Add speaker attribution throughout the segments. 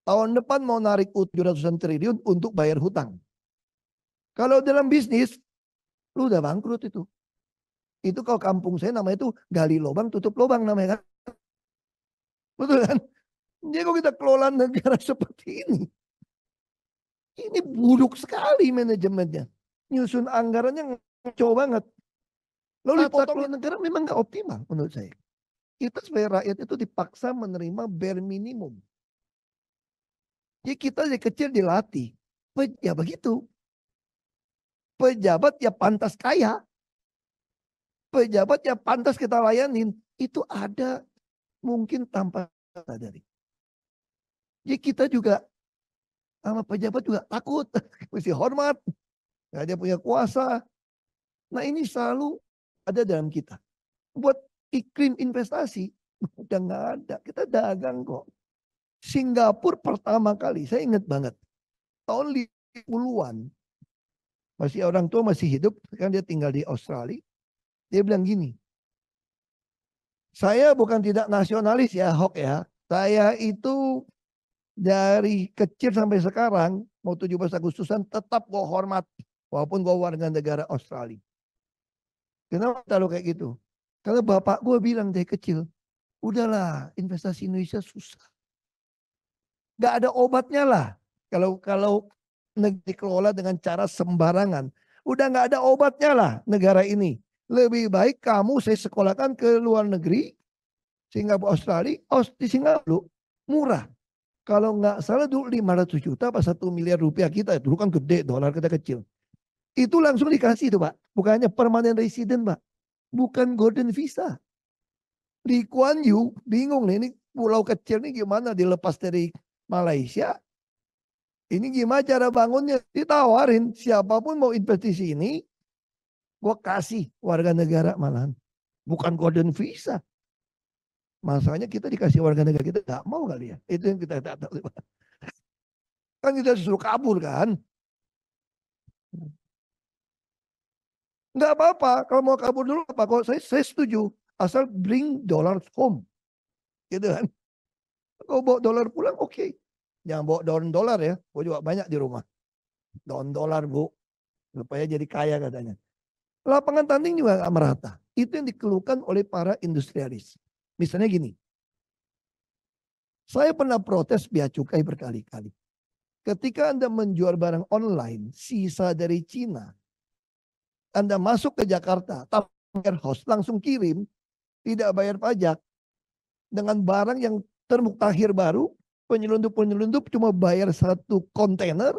Speaker 1: Tahun depan mau narik 700-an triliun untuk bayar hutang. Kalau dalam bisnis, lu udah bangkrut itu. Itu kalau kampung saya namanya itu gali lubang, tutup lubang namanya kan. Betul kan? Jadi kalau kita kelola negara seperti ini buruk sekali manajemennya. Nyusun anggarannya ngaco banget. Lalu tata kelola negara memang nggak optimal menurut saya. Kita sebagai rakyat itu dipaksa menerima bare minimum. Jadi kita dari kecil dilatih. Ya begitu. Pejabat ya pantas kaya. Pejabat ya pantas kita layanin. Itu ada mungkin tanpa sadari. Jadi kita juga sama pejabat juga takut. Mesti hormat. Nah, dia punya kuasa. Nah ini selalu ada dalam kita. Buat iklim investasi udah nggak ada. Kita dagang kok. Singapura pertama kali, saya ingat banget. Tahun 50-an. Masih orang tua masih hidup, kan dia tinggal di Australia. Dia bilang gini, saya bukan tidak nasionalis ya, Hok ya. Saya itu dari kecil sampai sekarang, mau 17 Agustusan tetap gue hormat. Walaupun gue warga negara Australia. Kenapa tahu kayak gitu? Karena bapak gue bilang dari kecil, udahlah investasi Indonesia susah. Gak ada obatnya lah. Kalau dikelola dengan cara sembarangan. Udah gak ada obatnya lah negara ini. Lebih baik kamu saya sekolahkan ke luar negeri. Singapura, Australia. Di Singapura murah. Kalau nggak salah dulu 500 juta apa 1 miliar rupiah kita. Dulu kan gede, dolar kita kecil. Itu langsung dikasih tuh Pak. Bukannya permanent resident Pak. Bukan golden visa. Lee Kuan Yew bingung nih, ini pulau kecil nih gimana dilepas dari Malaysia. Ini gimana cara bangunnya? Ditawarin siapapun mau investasi ini, gue kasih warga negara malahan. Bukan golden visa. Masalahnya kita dikasih warga negara kita gak mau kali ya. Itu yang kita tak tahu. Kan kita suruh kabur kan. Nggak apa-apa. Kalau mau kabur dulu apa? Kalau saya setuju. Asal bring dollars home. Gitu kan. Kalau bawa dolar pulang oke. Okay. Jangan bawa dolar ya. Gue juga banyak di rumah. Dolar bu. Supaya jadi kaya katanya. Lapangan tanding juga nggak merata. Itu yang dikeluhkan oleh para industrialis. Misalnya gini. Saya pernah protes bea cukai berkali-kali. Ketika Anda menjual barang online, sisa dari Cina, Anda masuk ke Jakarta, warehouse langsung kirim, tidak bayar pajak, dengan barang yang termuktahir baru, penyelundup cuma bayar 1 kontainer,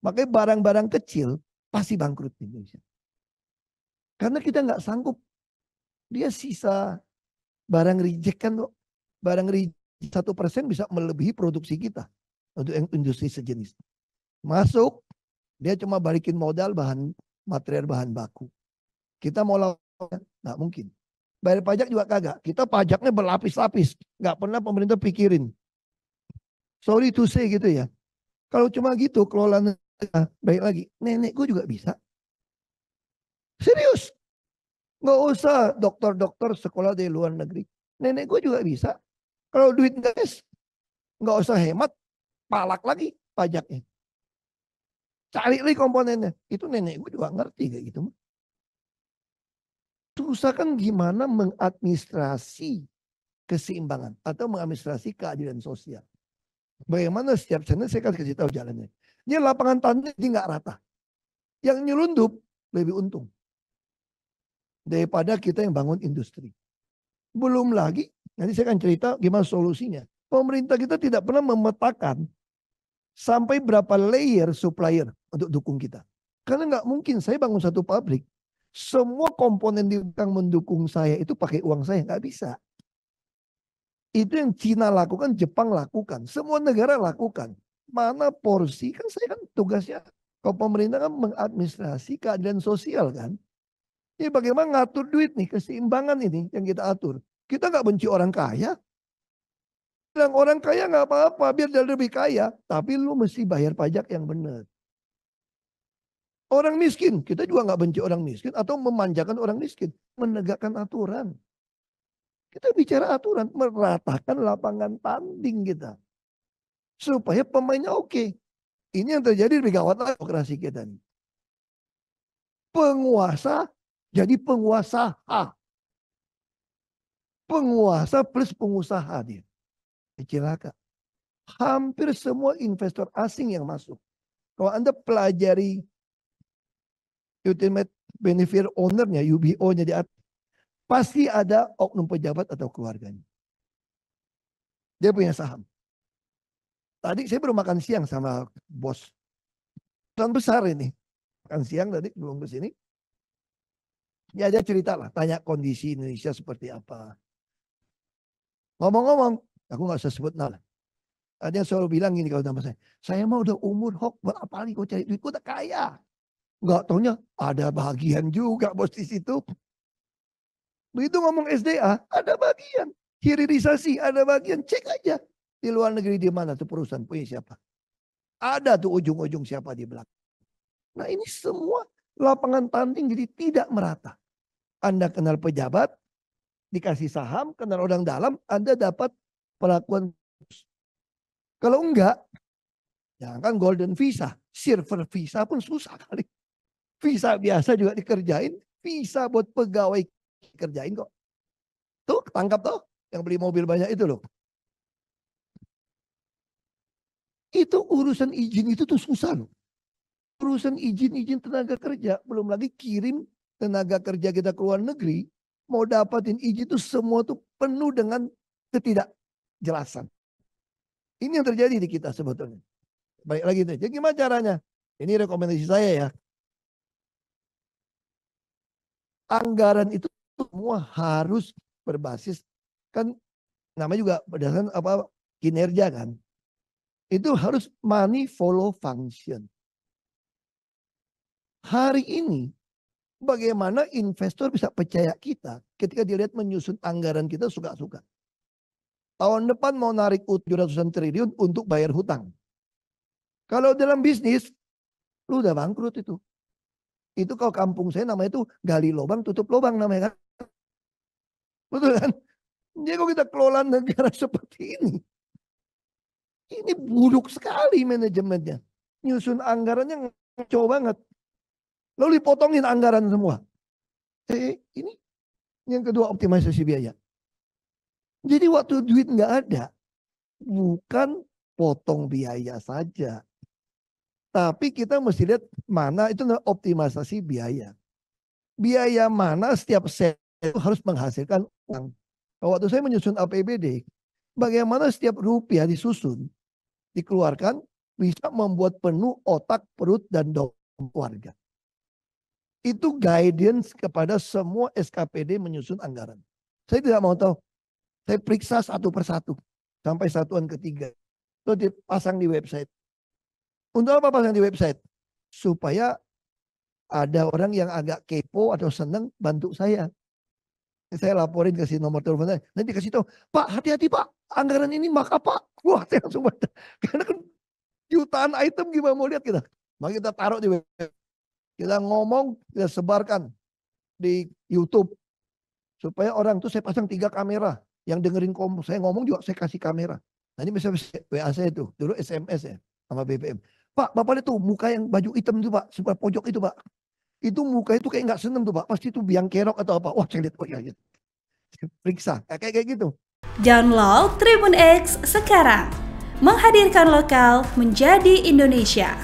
Speaker 1: makanya barang-barang kecil pasti bangkrut di Indonesia. Karena kita nggak sanggup, dia sisa barang reject kan, barang reject 1% bisa melebihi produksi kita untuk industri sejenis. Masuk, dia cuma balikin modal material bahan baku. Kita mau lawan, nggak mungkin. Bayar pajak juga kagak. Kita pajaknya berlapis-lapis. Nggak pernah pemerintah pikirin. Sorry to say gitu ya. Kalau cuma gitu, kelola negara, baik lagi. Nenek gue juga bisa. Serius. Nggak usah dokter-dokter sekolah dari luar negeri. Nenek gue juga bisa. Kalau duit nggak usah hemat, palak lagi pajaknya. Cari lagi komponennya. Itu nenek gue juga ngerti kayak gitu. Susah kan gimana mengadministrasi keseimbangan atau mengadministrasi keadilan sosial. Bagaimana setiap channel saya kasih tahu jalannya. Ini lapangan tanding ini nggak rata. Yang nyelundup lebih untung daripada kita yang bangun industri. Belum lagi, nanti saya akan cerita gimana solusinya. Pemerintah kita tidak pernah memetakan sampai berapa layer supplier untuk dukung kita. Karena nggak mungkin saya bangun satu pabrik, semua komponen yang mendukung saya itu pakai uang saya, nggak bisa. Itu yang Cina lakukan, Jepang lakukan, semua negara lakukan. Mana porsi, kan saya kan tugasnya, kalau pemerintah kan mengadministrasi keadilan sosial kan. Ini bagaimana ngatur duit nih, keseimbangan ini yang kita atur. Kita nggak benci orang kaya. Bilang orang kaya nggak apa-apa, biar dia lebih kaya. Tapi lu mesti bayar pajak yang benar. Orang miskin, kita juga nggak benci orang miskin atau memanjakan orang miskin. Menegakkan aturan. Kita bicara aturan, meratakan lapangan tanding kita. supaya pemainnya oke. Ini yang terjadi lebih gawat lagi demokrasi kita nih. Penguasa jadi penguasa. Penguasa plus pengusaha dia. Celaka. Hampir semua investor asing yang masuk. Kalau Anda pelajari Ultimate Beneficiary Owner-nya, UBO-nya di atas, pasti ada oknum pejabat atau keluarganya. Dia punya saham. Tadi saya baru makan siang sama bos. Perusahaan besar ini. Makan siang tadi belum ke sini. Ya dia cerita lah, tanya kondisi Indonesia seperti apa. Ngomong-ngomong, aku gak usah sebut nama. Ada yang selalu bilang gini kalau sama saya mau udah umur berapa kali kau cari duit, kau udah kaya. Gak taunya ada bagian juga bos di situ. Begitu ngomong SDA, ada bagian. Hilirisasi, ada bagian. Cek aja. Di luar negeri di mana tuh perusahaan punya siapa. Ada tuh ujung-ujung siapa di belakang. Nah ini semua lapangan tanding jadi tidak merata. Anda kenal pejabat, dikasih saham, kenal orang dalam, Anda dapat perlakuan. Kalau enggak, jangan golden visa, silver visa pun susah kali. Visa biasa juga dikerjain, visa buat pegawai dikerjain kok. Tuh tangkap tuh, yang beli mobil banyak itu loh. Itu urusan izin itu tuh susah loh. Urusan izin tenaga kerja, belum lagi kirim tenaga kerja kita ke luar negeri, mau dapatin izin itu semua tuh penuh dengan ketidakjelasan. Ini yang terjadi di kita sebetulnya. Baik lagi tuh. Jadi gimana caranya? Ini rekomendasi saya ya. Anggaran itu semua harus berbasis kan namanya juga berdasarkan apa kinerja kan. Itu harus money follow function. Hari ini bagaimana investor bisa percaya kita ketika dilihat menyusun anggaran kita suka-suka. Tahun depan mau narik 700-an triliun untuk bayar hutang. Kalau dalam bisnis, lu udah bangkrut itu. Itu kalau kampung saya namanya itu gali lubang tutup lubang namanya kan. Betul kan? Jadi kalau kita kelola negara seperti ini buruk sekali manajemennya. Nyusun anggarannya ngaco banget. Lalu dipotongin anggaran semua. Ini yang kedua optimalisasi biaya. Jadi waktu duit nggak ada, bukan potong biaya saja. Tapi kita mesti lihat mana itu optimalisasi biaya. Biaya mana setiap set itu harus menghasilkan uang. Waktu saya menyusun APBD, bagaimana setiap rupiah disusun, dikeluarkan, bisa membuat penuh otak, perut, dan dompet keluarga. Itu guidance kepada semua SKPD menyusun anggaran. Saya tidak mau tahu. Saya periksa satu persatu. Sampai satuan ketiga. Itu dipasang di website. Untuk apa pasang di website? Supaya ada orang yang agak kepo atau senang bantu saya. Saya laporin kasih nomor telepon saya. Nanti kasih tahu, Pak hati-hati Pak. Anggaran ini maka Pak. Wah saya langsung baca. Karena kan jutaan item gimana mau lihat kita. Maka kita taruh di website. Kita ngomong, kita sebarkan di YouTube. Supaya orang tuh saya pasang 3 kamera. Yang dengerin saya ngomong juga saya kasih kamera. Nah ini misalnya WA saya itu. Dulu SMS ya sama BBM. Pak, Bapak lihat tuh muka yang baju hitam itu Pak. Sebelah pojok itu Pak. Itu muka itu kayak gak seneng tuh Pak. Pasti itu biang kerok atau apa. Wah saya lihat. Oh iya. Periksa. Kayak gitu.
Speaker 2: Download Tribun X sekarang. Menghadirkan lokal menjadi Indonesia.